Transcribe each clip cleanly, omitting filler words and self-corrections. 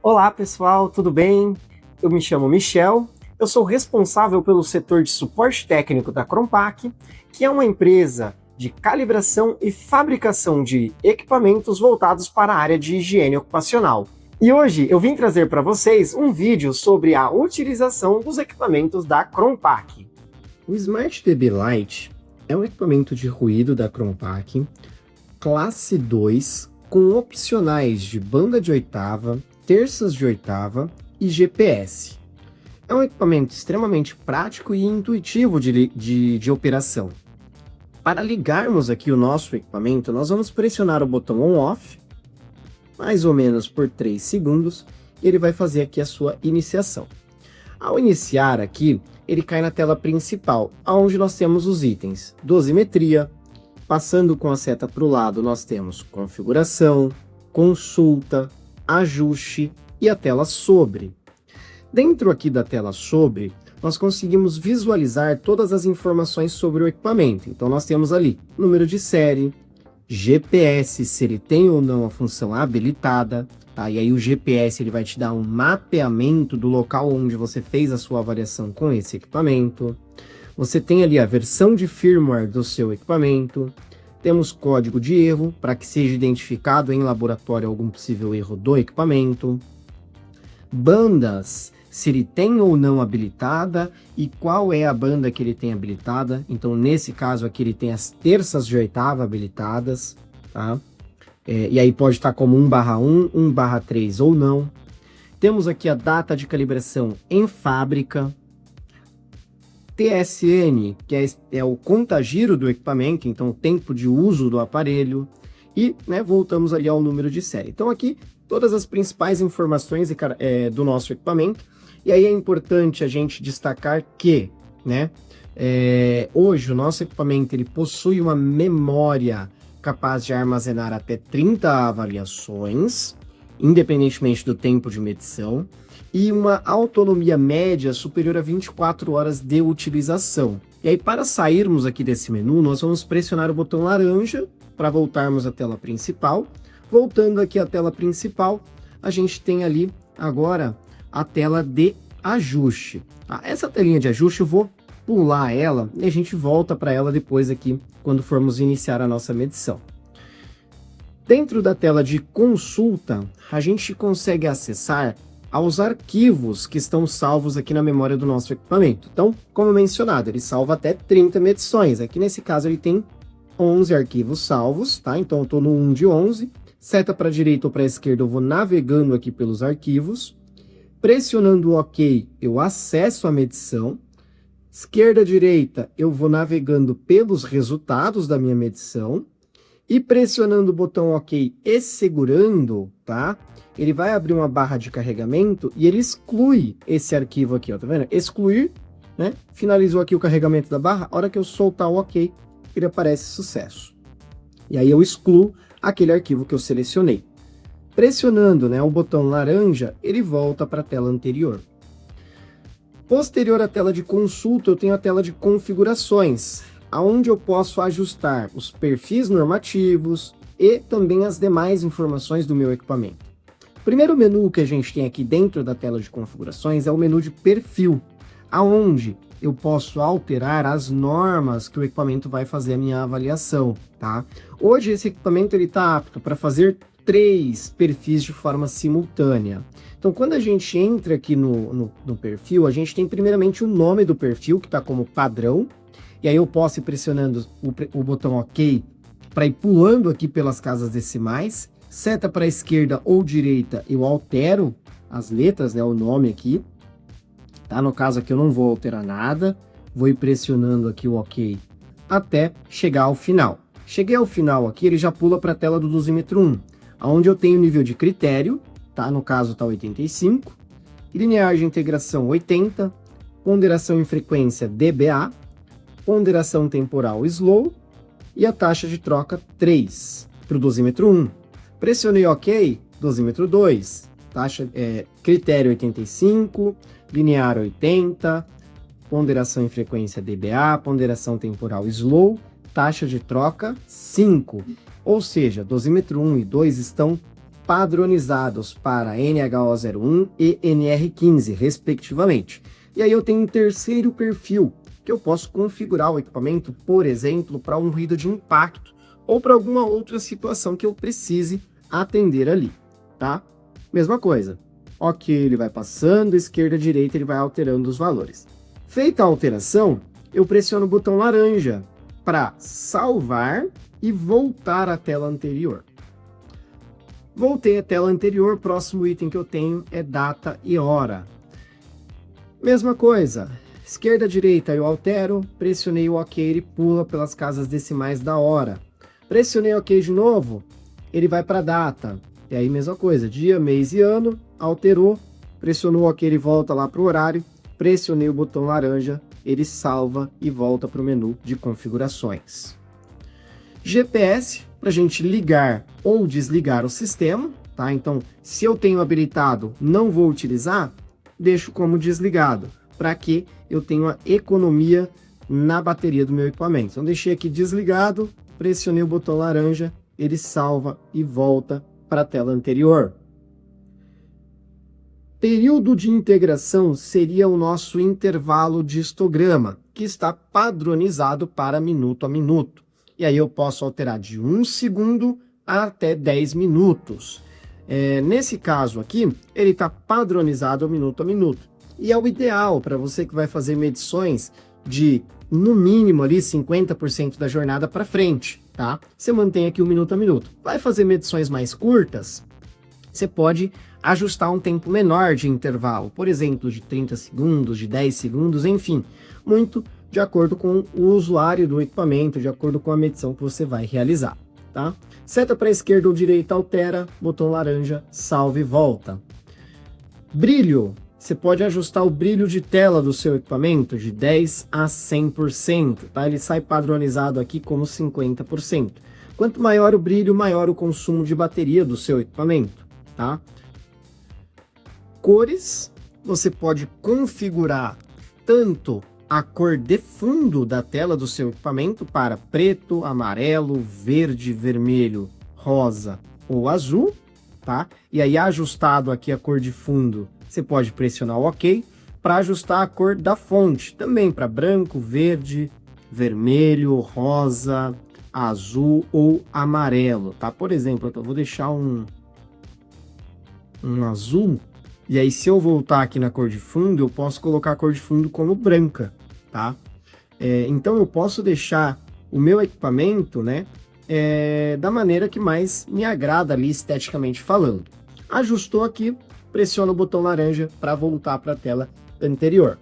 Olá pessoal, tudo bem? Eu me chamo Michel, eu sou responsável pelo setor de suporte técnico da Crompac, que é uma empresa de calibração e fabricação de equipamentos voltados para a área de higiene ocupacional. E hoje eu vim trazer para vocês um vídeo sobre a utilização dos equipamentos da Crompac. O Smart DB Lite é um equipamento de ruído da Crompac, classe 2, com opcionais de banda de oitava, terças de oitava e GPS. É um equipamento extremamente prático e intuitivo de operação. Para ligarmos aqui o nosso equipamento, nós vamos pressionar o botão On-Off, mais ou menos por 3 segundos, e ele vai fazer aqui a sua iniciação. Ao iniciar aqui, ele cai na tela principal, onde nós temos os itens dosimetria. Passando com a seta para o lado, nós temos configuração, consulta, ajuste e a tela sobre. Dentro aqui da tela sobre, nós conseguimos visualizar todas as informações sobre o equipamento. Então nós temos ali número de série, GPS, se ele tem ou não a função habilitada, tá? E aí o GPS ele vai te dar um mapeamento do local onde você fez a sua avaliação com esse equipamento. Você tem ali a versão de firmware do seu equipamento, temos código de erro para que seja identificado em laboratório algum possível erro do equipamento, bandas, se ele tem ou não habilitada e qual é a banda que ele tem habilitada. Então nesse caso aqui ele tem as terças de oitava habilitadas, tá? E aí pode estar como 1/1, 1/3 ou não. Temos aqui a data de calibração em fábrica, TSN, que é o contagiro do equipamento, então o tempo de uso do aparelho, e voltamos ali ao número de série. Então aqui todas as principais informações do nosso equipamento, e aí é importante a gente destacar que hoje o nosso equipamento ele possui uma memória capaz de armazenar até 30 avaliações, independentemente do tempo de medição, e uma autonomia média superior a 24 horas de utilização. E aí, para sairmos aqui desse menu, nós vamos pressionar o botão laranja para voltarmos à tela principal. Voltando aqui à tela principal, a gente tem ali agora a tela de ajuste. Tá? Essa telinha de ajuste eu vou pular ela e a gente volta para ela depois aqui, quando formos iniciar a nossa medição. Dentro da tela de consulta, a gente consegue acessar aos arquivos que estão salvos aqui na memória do nosso equipamento. Então, como mencionado, ele salva até 30 medições. Aqui nesse caso ele tem 11 arquivos salvos, tá? Então eu estou no 1 de 11. Seta para a direita ou para a esquerda eu vou navegando aqui pelos arquivos. Pressionando o OK, eu acesso a medição. Esquerda, direita, eu vou navegando pelos resultados da minha medição. E pressionando o botão OK e segurando, tá? Ele vai abrir uma barra de carregamento e ele exclui esse arquivo aqui, ó, tá vendo? Excluir, finalizou aqui o carregamento da barra, a hora que eu soltar o OK, ele aparece sucesso. E aí eu excluo aquele arquivo que eu selecionei. Pressionando, o botão laranja, ele volta para a tela anterior. Posterior à tela de consulta, eu tenho a tela de configurações, aonde eu posso ajustar os perfis normativos e também as demais informações do meu equipamento. O primeiro menu que a gente tem aqui dentro da tela de configurações é o menu de perfil, aonde eu posso alterar as normas que o equipamento vai fazer a minha avaliação, tá? Hoje esse equipamento está apto para fazer 3 perfis de forma simultânea. Então quando a gente entra aqui no perfil, a gente tem primeiramente o nome do perfil, que está como padrão, e aí eu posso ir pressionando o botão OK para ir pulando aqui pelas casas decimais. Seta para a esquerda ou direita, eu altero as letras, o nome aqui. Tá? No caso aqui eu não vou alterar nada. Vou ir pressionando aqui o OK até chegar ao final. Cheguei ao final aqui, ele já pula para a tela do dosímetro 1, onde eu tenho o nível de critério, tá? No caso está 85. Linear de integração 80. Ponderação em frequência DBA. Ponderação temporal slow. E a taxa de troca 3 para o dosímetro 1. Pressionei OK, dosímetro 2, critério 85, linear 80, ponderação em frequência DBA, ponderação temporal slow, taxa de troca 5. Ou seja, dosímetro 1 e 2 estão padronizados para NHO01 e NR15, respectivamente. E aí eu tenho um terceiro perfil, que eu posso configurar o equipamento, por exemplo, para um ruído de impacto ou para alguma outra situação que eu precise atender ali, tá? Mesma coisa. Ok, ele vai passando, esquerda, direita, ele vai alterando os valores. Feita a alteração, eu pressiono o botão laranja para salvar e voltar à tela anterior. Voltei à tela anterior, próximo item que eu tenho é data e hora. Mesma coisa, esquerda, direita eu altero, pressionei o OK, ele pula pelas casas decimais da hora. Pressionei OK de novo, ele vai para data. E aí mesma coisa, dia, mês e ano, alterou, pressionou OK, ele volta lá para o horário, pressionei o botão laranja, ele salva e volta para o menu de configurações. GPS, para a gente ligar ou desligar o sistema, tá? Então, se eu tenho habilitado, não vou utilizar, deixo como desligado, para que eu tenha uma economia na bateria do meu equipamento. Então, deixei aqui desligado, pressionei o botão laranja, ele salva e volta para a tela anterior. Período de integração seria o nosso intervalo de histograma, que está padronizado para minuto a minuto. E aí eu posso alterar de 1 segundo até 10 minutos. Nesse caso aqui, ele está padronizado a minuto. E é o ideal para você que vai fazer medições de, no mínimo, ali 50% da jornada para frente, tá? Você mantém aqui o minuto a minuto. Vai fazer medições mais curtas, você pode ajustar um tempo menor de intervalo, por exemplo, de 30 segundos, de 10 segundos, enfim, muito de acordo com o usuário do equipamento, de acordo com a medição que você vai realizar, tá? Seta para esquerda ou direita altera, botão laranja, salva e volta. Brilho, você pode ajustar o brilho de tela do seu equipamento de 10 a 100%, tá? Ele sai padronizado aqui como 50%. Quanto maior o brilho, maior o consumo de bateria do seu equipamento, tá? Cores, você pode configurar tanto a cor de fundo da tela do seu equipamento para preto, amarelo, verde, vermelho, rosa ou azul, tá? E aí ajustado aqui a cor de fundo, você pode pressionar o OK para ajustar a cor da fonte, também para branco, verde, vermelho, rosa, azul ou amarelo, tá? Por exemplo, eu vou deixar um azul. E aí, se eu voltar aqui na cor de fundo, eu posso colocar a cor de fundo como branca, tá? Então, eu posso deixar o meu equipamento, né, da maneira que mais me agrada ali, esteticamente falando. Ajustou aqui, pressiona o botão laranja para voltar para a tela anterior.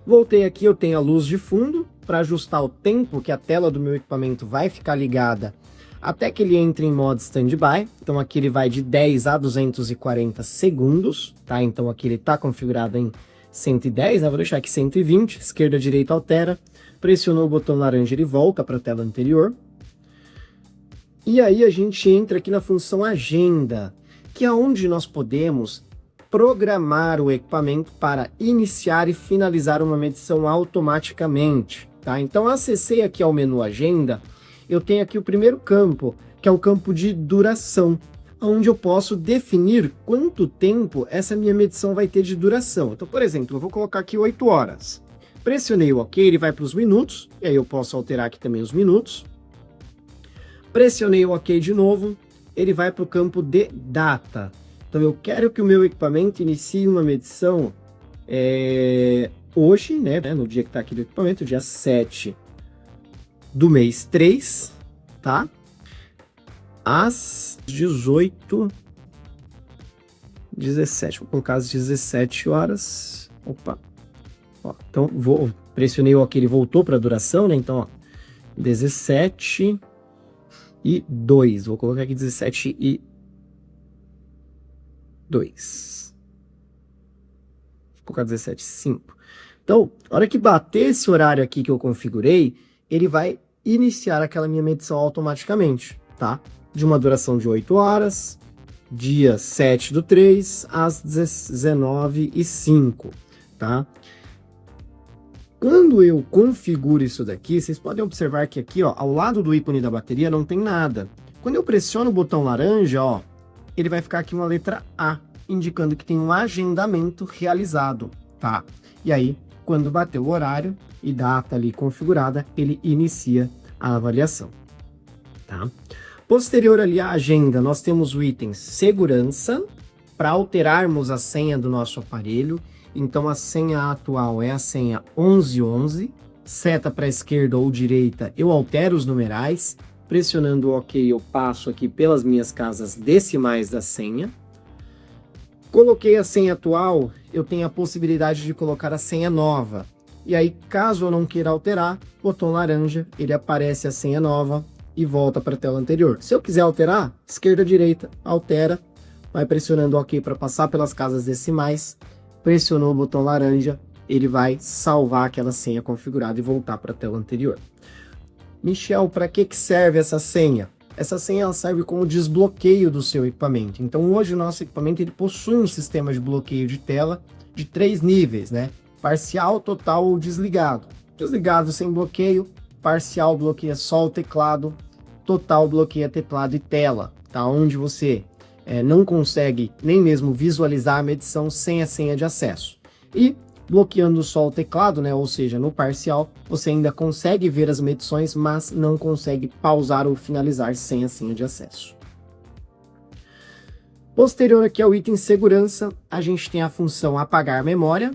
Voltei aqui, eu tenho a luz de fundo para ajustar o tempo que a tela do meu equipamento vai ficar ligada até que ele entre em modo standby. Então aqui ele vai de 10 a 240 segundos, tá? Então aqui ele está configurado em 110, né? Vou deixar aqui 120, esquerda, direita altera, pressionou o botão laranja, ele volta para a tela anterior. E aí a gente entra aqui na função agenda, que é onde nós podemos programar o equipamento para iniciar e finalizar uma medição automaticamente, tá? Então acessei aqui ao menu agenda, eu tenho aqui o primeiro campo, que é o campo de duração, onde eu posso definir quanto tempo essa minha medição vai ter de duração. Então, por exemplo, eu vou colocar aqui 8 horas. Pressionei o OK, ele vai para os minutos, e aí eu posso alterar aqui também os minutos. Pressionei o OK de novo, ele vai para o campo de data. Então, eu quero que o meu equipamento inicie uma medição hoje, né, no dia que está aqui do equipamento, dia 7 do mês 3, tá? Às 17, vou colocar às 17 horas. Opa. Ó, então, pressionei o OK, ele voltou para a duração, né? Então, ó, 17 e 2. Vou colocar aqui 17 e 2. Vou colocar 17 e 5. Então, a hora que bater esse horário aqui que eu configurei, ele vai iniciar aquela minha medição automaticamente, tá? De uma duração de 8 horas, dia 7 do 3, às 19 e 5, tá? Quando eu configuro isso daqui, vocês podem observar que aqui, ó, ao lado do ícone da bateria não tem nada. Quando eu pressiono o botão laranja, ó, ele vai ficar aqui uma letra A, indicando que tem um agendamento realizado, tá? E aí, quando bater o horário e data ali configurada, ele inicia a avaliação, tá? Posterior ali à agenda, nós temos o item segurança, para alterarmos a senha do nosso aparelho. Então a senha atual é a senha 1111, seta para a esquerda ou direita, eu altero os numerais, pressionando o OK eu passo aqui pelas minhas casas decimais da senha. Coloquei a senha atual, eu tenho a possibilidade de colocar a senha nova. E aí, caso eu não queira alterar, botão laranja, ele aparece a senha nova e volta para a tela anterior. Se eu quiser alterar, esquerda, direita, altera, vai pressionando OK para passar pelas casas decimais, pressionou o botão laranja, ele vai salvar aquela senha configurada e voltar para a tela anterior. Michel, para que serve essa senha? Essa senha ela serve como desbloqueio do seu equipamento. Então hoje o nosso equipamento ele possui um sistema de bloqueio de tela de 3 níveis, né? Parcial, total ou desligado. Desligado sem bloqueio, parcial bloqueia só o teclado, total bloqueia teclado e tela, tá? Onde você não consegue nem mesmo visualizar a medição sem a senha de acesso. E bloqueando só o teclado, né, ou seja, no parcial, você ainda consegue ver as medições, mas não consegue pausar ou finalizar sem a senha de acesso. Posterior aqui ao item segurança, a gente tem a função apagar memória,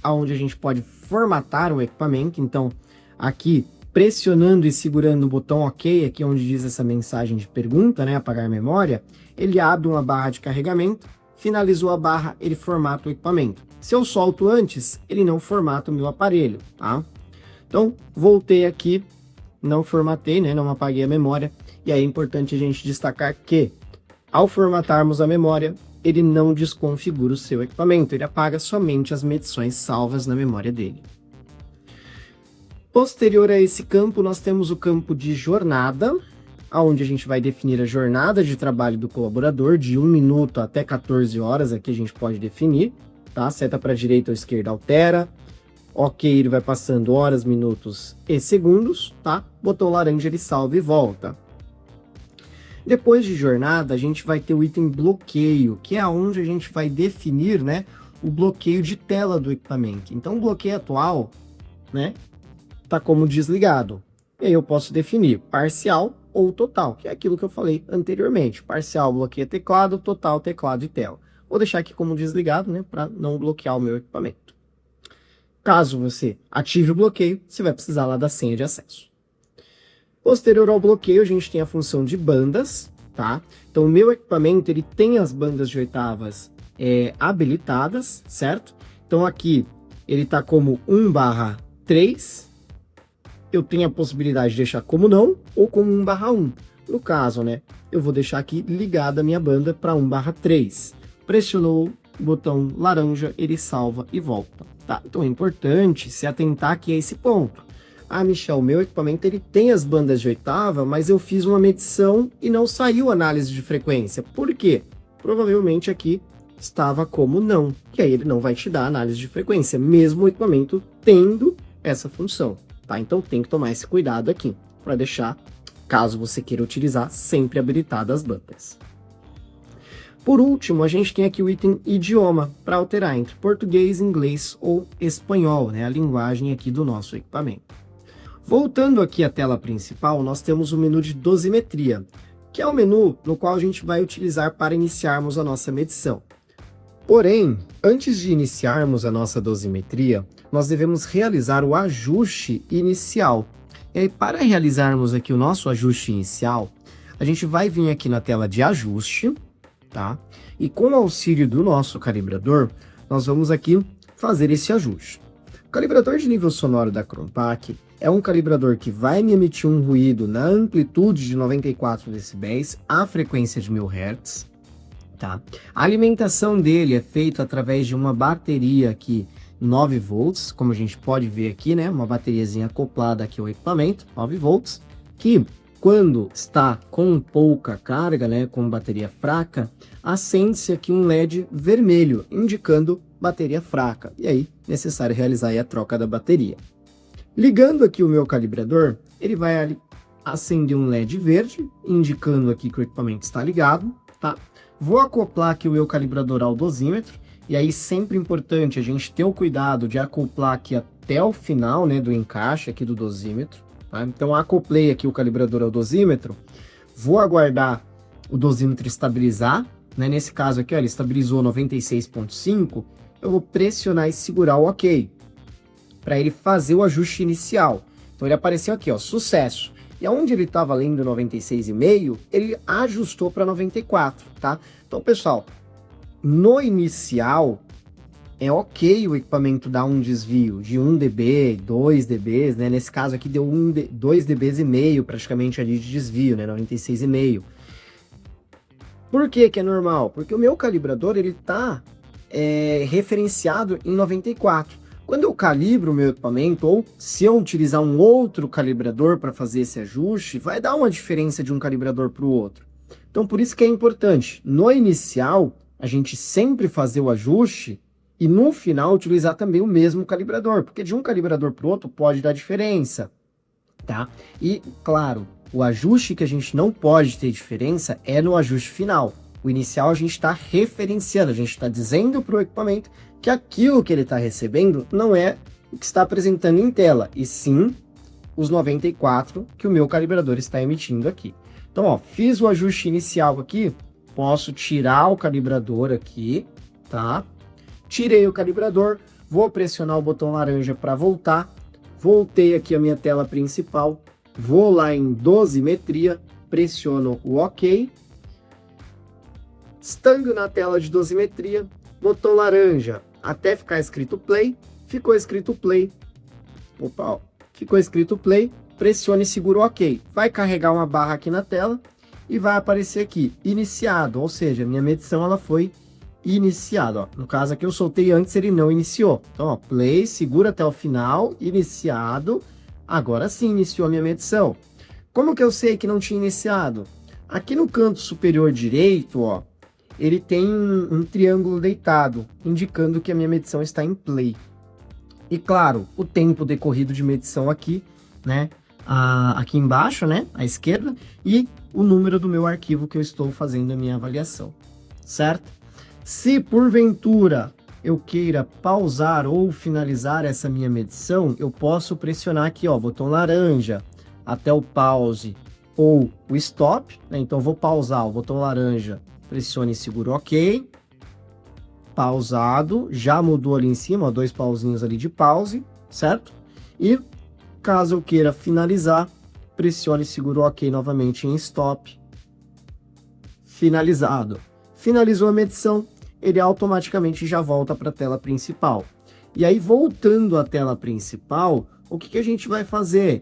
onde a gente pode formatar o equipamento. Então, aqui, pressionando e segurando o botão OK, aqui onde diz essa mensagem de pergunta, né, apagar memória, ele abre uma barra de carregamento, finalizou a barra, ele formata o equipamento. Se eu solto antes, ele não formata o meu aparelho, tá? Então, voltei aqui, não formatei, né? Não apaguei a memória. E aí é importante a gente destacar que, ao formatarmos a memória, ele não desconfigura o seu equipamento, ele apaga somente as medições salvas na memória dele. Posterior a esse campo, nós temos o campo de jornada, onde a gente vai definir a jornada de trabalho do colaborador, de 1 minuto até 14 horas, aqui a gente pode definir. Tá? Seta para a direita ou esquerda altera, OK, ele vai passando horas, minutos e segundos, tá? Botão laranja ele salva e volta. Depois de jornada, a gente vai ter o item bloqueio, que é onde a gente vai definir, né, o bloqueio de tela do equipamento. Então o bloqueio atual, né, tá como desligado. E aí eu posso definir parcial ou total, que é aquilo que eu falei anteriormente. Parcial bloqueia teclado, total teclado e tela. Vou deixar aqui como desligado, né, para não bloquear o meu equipamento. Caso você ative o bloqueio, você vai precisar lá da senha de acesso. Posterior ao bloqueio, a gente tem a função de bandas, tá? Então, o meu equipamento, ele tem as bandas de oitavas habilitadas, certo? Então, aqui, ele está como 1/3. Eu tenho a possibilidade de deixar como não, ou como 1/1. No caso, né, eu vou deixar aqui ligada a minha banda para 1/3. Pressionou o botão laranja, ele salva e volta, tá? Então é importante se atentar aqui a esse ponto. Ah, Michel, meu equipamento ele tem as bandas de oitava, mas eu fiz uma medição e não saiu análise de frequência. Por quê? Provavelmente aqui estava como não, que aí ele não vai te dar análise de frequência, mesmo o equipamento tendo essa função, tá? Então tem que tomar esse cuidado aqui, para deixar, caso você queira utilizar, sempre habilitadas as bandas. Por último, a gente tem aqui o item idioma, para alterar entre português, inglês ou espanhol, né? A linguagem aqui do nosso equipamento. Voltando aqui à tela principal, nós temos o menu de dosimetria, que é o menu no qual a gente vai utilizar para iniciarmos a nossa medição. Porém, antes de iniciarmos a nossa dosimetria, nós devemos realizar o ajuste inicial. E aí, para realizarmos aqui o nosso ajuste inicial, a gente vai vir aqui na tela de ajuste, tá? E com o auxílio do nosso calibrador, nós vamos aqui fazer esse ajuste. O calibrador de nível sonoro da Cronpac é um calibrador que vai me emitir um ruído na amplitude de 94 dB, a frequência de 1000 Hz, tá? A alimentação dele é feita através de uma bateria aqui 9 volts, como a gente pode ver aqui, né? Uma bateriazinha acoplada aqui ao equipamento, 9 volts, que quando está com pouca carga, né, com bateria fraca, acende-se aqui um LED vermelho, indicando bateria fraca. E aí, necessário realizar aí a troca da bateria. Ligando aqui o meu calibrador, ele vai acender um LED verde, indicando aqui que o equipamento está ligado, tá? Vou acoplar aqui o meu calibrador ao dosímetro, e aí sempre importante a gente ter o cuidado de acoplar aqui até o final, né, do encaixe aqui do dosímetro, tá? Então acoplei aqui o calibrador ao dosímetro, vou aguardar o dosímetro estabilizar, né? Nesse caso aqui, ó, ele estabilizou 96,5, eu vou pressionar e segurar o OK, para ele fazer o ajuste inicial. Então ele apareceu aqui, ó, sucesso. E aonde ele estava lendo 96,5, ele ajustou para 94, tá? Então, pessoal, no inicial, é ok o equipamento dar um desvio de 1 dB, 2 dBs, né? Nesse caso aqui deu 2 dBs e meio praticamente ali de desvio, né? 96,5. Por que que é normal? Porque o meu calibrador, ele tá referenciado em 94. Quando eu calibro o meu equipamento, ou se eu utilizar um outro calibrador para fazer esse ajuste, vai dar uma diferença de um calibrador para o outro. Então, por isso que é importante, no inicial, a gente sempre fazer o ajuste e no final utilizar também o mesmo calibrador, porque de um calibrador para o outro pode dar diferença, tá? E, claro, o ajuste que a gente não pode ter diferença é no ajuste final. O inicial a gente está referenciando, a gente está dizendo para o equipamento que aquilo que ele está recebendo não é o que está apresentando em tela, e sim os 94 que o meu calibrador está emitindo aqui. Então, ó, fiz o ajuste inicial aqui, posso tirar o calibrador aqui, tá? Tirei o calibrador, vou pressionar o botão laranja para voltar, voltei aqui a minha tela principal, vou lá em dosimetria, pressiono o OK, estando na tela de dosimetria, botão laranja até ficar escrito play, ficou escrito play, opa, ó, ficou escrito play, pressione e segura o OK. Vai carregar uma barra aqui na tela e vai aparecer aqui, iniciado, ou seja, minha medição ela foi iniciada. Ó. No caso aqui eu soltei antes, ele não iniciou. Então, ó, play, segura até o final, iniciado, agora sim iniciou a minha medição. Como que eu sei que não tinha iniciado? Aqui no canto superior direito, ó, ele tem um triângulo deitado, indicando que a minha medição está em play. E claro, o tempo decorrido de medição aqui, né, aqui embaixo, né, à esquerda, e o número do meu arquivo que eu estou fazendo a minha avaliação, certo? Se porventura eu queira pausar ou finalizar essa minha medição, eu posso pressionar aqui, ó, botão laranja, até o pause ou o stop, né? Então vou pausar, o botão laranja, pressione e segura OK, pausado, já mudou ali em cima, ó, 2 pauzinhos ali de pause, certo? E caso eu queira finalizar, pressione e segura OK novamente em stop, finalizado. Finalizou a medição, ele automaticamente já volta para a tela principal. E aí, voltando à tela principal, o que a gente vai fazer?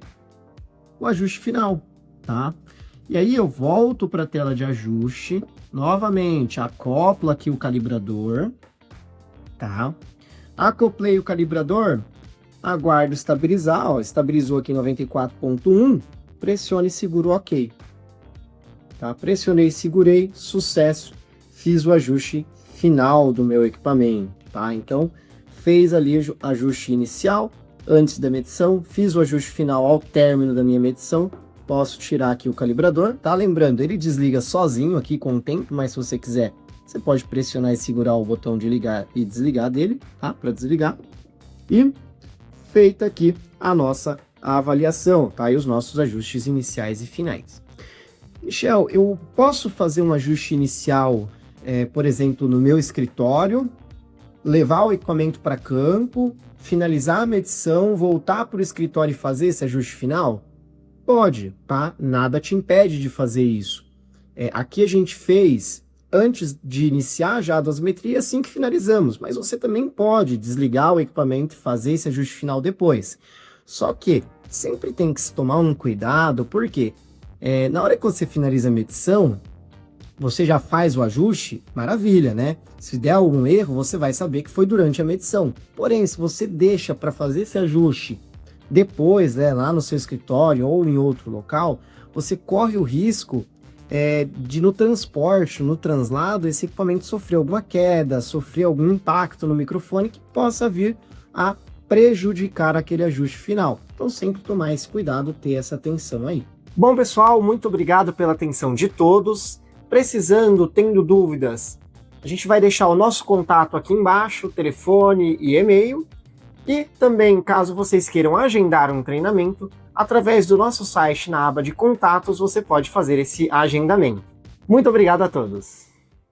O ajuste final, tá? E aí eu volto para a tela de ajuste, novamente acoplo aqui o calibrador, tá? Acoplei o calibrador, aguardo estabilizar, ó, estabilizou aqui em 94,1, pressione e segura o OK. Tá? Pressionei, segurei, sucesso, fiz o ajuste final do meu equipamento, tá? Então, fez ali o ajuste inicial, antes da medição, fiz o ajuste final ao término da minha medição, posso tirar aqui o calibrador, tá? Lembrando, ele desliga sozinho aqui com o tempo, mas se você quiser, você pode pressionar e segurar o botão de ligar e desligar dele, tá? Para desligar. E feita aqui a nossa avaliação, tá? E os nossos ajustes iniciais e finais. Michel, eu posso fazer um ajuste inicial, por exemplo, no meu escritório, levar o equipamento para campo, finalizar a medição, voltar para o escritório e fazer esse ajuste final? Pode, tá? Nada te impede de fazer isso. Aqui a gente fez antes de iniciar já a dosimetria assim que finalizamos, mas você também pode desligar o equipamento e fazer esse ajuste final depois. Só que sempre tem que se tomar um cuidado, porque na hora que você finaliza a medição, você já faz o ajuste, maravilha, né? Se der algum erro, você vai saber que foi durante a medição. Porém, se você deixa para fazer esse ajuste depois, né, lá no seu escritório ou em outro local, você corre o risco de no transporte, no translado, esse equipamento sofrer alguma queda, sofrer algum impacto no microfone que possa vir a prejudicar aquele ajuste final. Então sempre tomar esse cuidado, ter essa atenção aí. Bom pessoal, muito obrigado pela atenção de todos. Precisando, tendo dúvidas, a gente vai deixar o nosso contato aqui embaixo, telefone e e-mail. E também, caso vocês queiram agendar um treinamento, através do nosso site, na aba de contatos, você pode fazer esse agendamento. Muito obrigado a todos!